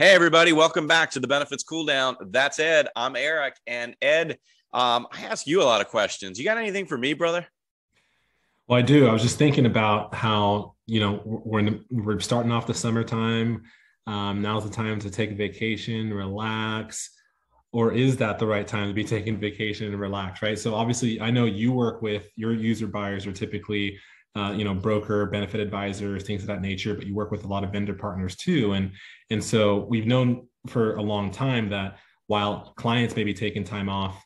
Hey, everybody. Welcome back to the Benefits Cooldown. That's Ed. I'm Eric. And Ed, I ask you a lot of questions. You got anything for me, brother? Well, I do. I was just thinking about how, we're starting off the summertime. Now's the time to take a vacation, relax, or is that the right time to be taking vacation and relax, right? So obviously, I know you work with your user buyers are typically, broker, benefit advisors, things of that nature, but you work with a lot of vendor partners too. And so we've known for a long time that while clients may be taking time off,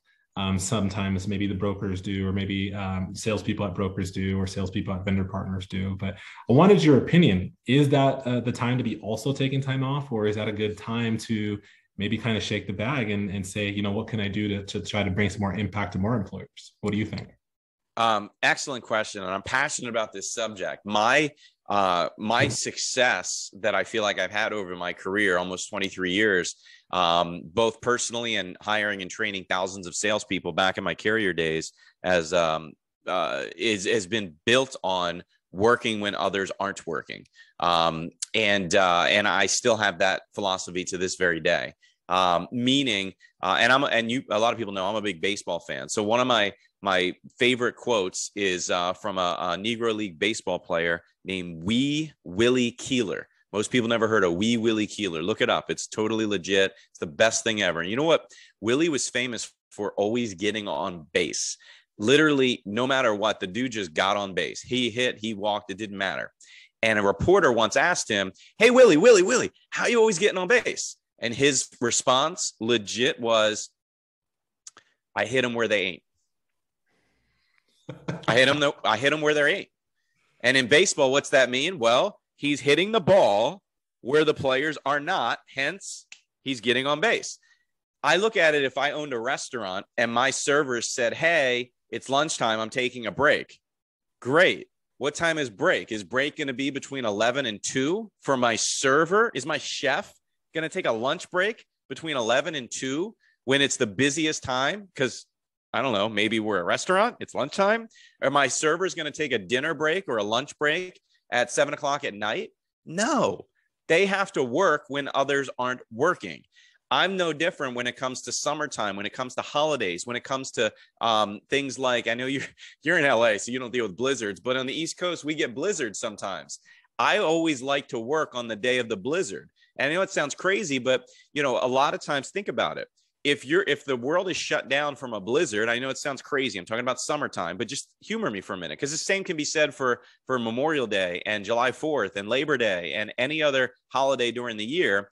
sometimes maybe the brokers do, or maybe salespeople at brokers do, or salespeople at vendor partners do. But I wanted your opinion. Is that the time to be also taking time off, or is that a good time to maybe kind of shake the bag and say, what can I do to try to bring some more impact to more employers? What do you think? Excellent question. And I'm passionate about this subject. My success that I feel like I've had over my career, almost 23 years, both personally and hiring and training thousands of salespeople back in my carrier days, as has been built on working when others aren't working, and I still have that philosophy to this very day. Meaning, a lot of people know I'm a big baseball fan. So one of my favorite quotes is from a Negro League baseball player named Wee Willie Keeler. Most people never heard of Wee Willie Keeler. Look it up. It's totally legit. It's the best thing ever. And you know what? Willie was famous for always getting on base. Literally, no matter what, the dude just got on base. He hit, he walked, it didn't matter. And a reporter once asked him, "Hey, Willie, how are you always getting on base?" And his response, legit, was, "I hit them where they ain't. I hit them where they ain't." And in baseball, what's that mean? Well, he's hitting the ball where the players are not. Hence, he's getting on base. I look at it, if I owned a restaurant and my servers said, "Hey, it's lunchtime, I'm taking a break." Great. What time is break? Is break going to be between 11 and 2 for my server? Is my chef going to take a lunch break between 11 and 2 when it's the busiest time? Because I don't know, maybe we're a restaurant, it's lunchtime. Are my servers going to take a dinner break or a lunch break at 7 o'clock at night? No, they have to work when others aren't working. I'm no different when it comes to summertime, when it comes to holidays, when it comes to things like, I know you're in LA, so you don't deal with blizzards, but on the East Coast, we get blizzards sometimes. I always like to work on the day of the blizzard. And I know it sounds crazy, but a lot of times, think about it. If the world is shut down from a blizzard, I know it sounds crazy. I'm talking about summertime, but just humor me for a minute, because the same can be said for Memorial Day and July 4th and Labor Day and any other holiday during the year.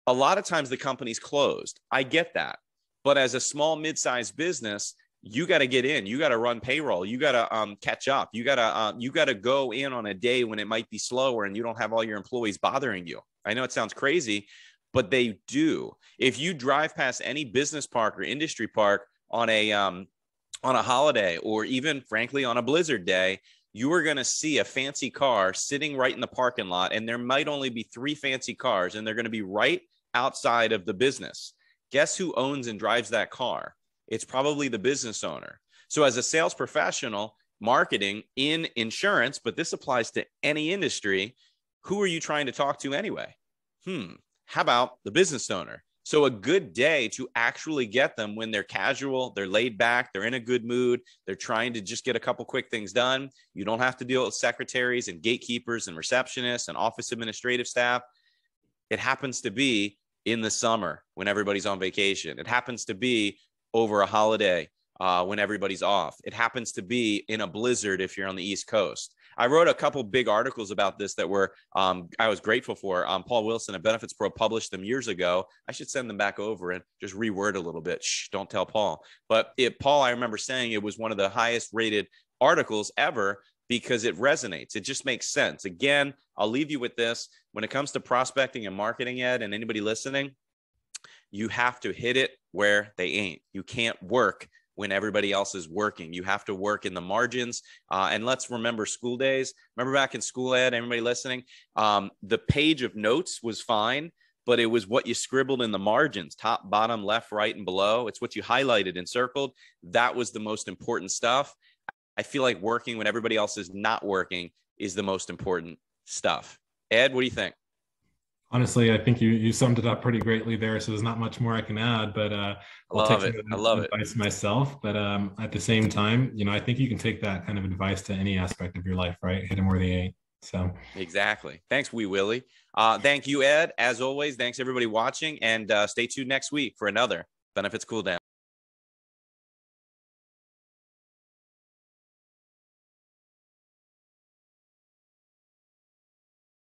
A lot of times the company's closed. I get that. But as a small, mid-sized business, you got to get in. You got to run payroll. You got to catch up. You got to go in on a day when it might be slower and you don't have all your employees bothering you. I know it sounds crazy, but they do. If you drive past any business park or industry park on a holiday, or even frankly on a blizzard day, you are going to see a fancy car sitting right in the parking lot, and there might only be 3 fancy cars, and they're going to be right outside of the business. Guess who owns and drives that car? It's probably the business owner. So as a sales professional, marketing in insurance, but this applies to any industry, who are you trying to talk to anyway? How about the business owner? So a good day to actually get them when they're casual, they're laid back, they're in a good mood, they're trying to just get a couple quick things done. You don't have to deal with secretaries and gatekeepers and receptionists and office administrative staff. It happens to be in the summer when everybody's on vacation. It happens to be over a holiday when everybody's off. It happens to be in a blizzard if you're on the East Coast. I wrote a couple big articles about this that were I was grateful for. Paul Wilson at Benefits Pro published them years ago. I should send them back over and just reword a little bit. Shh, don't tell Paul. But Paul, I remember saying it was one of the highest rated articles ever because it resonates. It just makes sense. Again, I'll leave you with this. When it comes to prospecting and marketing, Ed, and anybody listening, you have to hit it where they ain't. You can't work when everybody else is working. You have to work in the margins. And let's remember school days. Remember back in school, Ed, everybody listening, the page of notes was fine, but it was what you scribbled in the margins, top, bottom, left, right, and below. It's what you highlighted and circled. That was the most important stuff. I feel like working when everybody else is not working is the most important stuff. Ed, what do you think? Honestly, I think you summed it up pretty greatly there. So there's not much more I can add, but I I'll take love some it. of I that love it. advice myself. But at the same time, I think you can take that kind of advice to any aspect of your life, right? Hit them where they ain't. So Exactly. Thanks, Wee Willie. Thank you, Ed. As always, thanks everybody watching, and stay tuned next week for another Benefits Cooldown.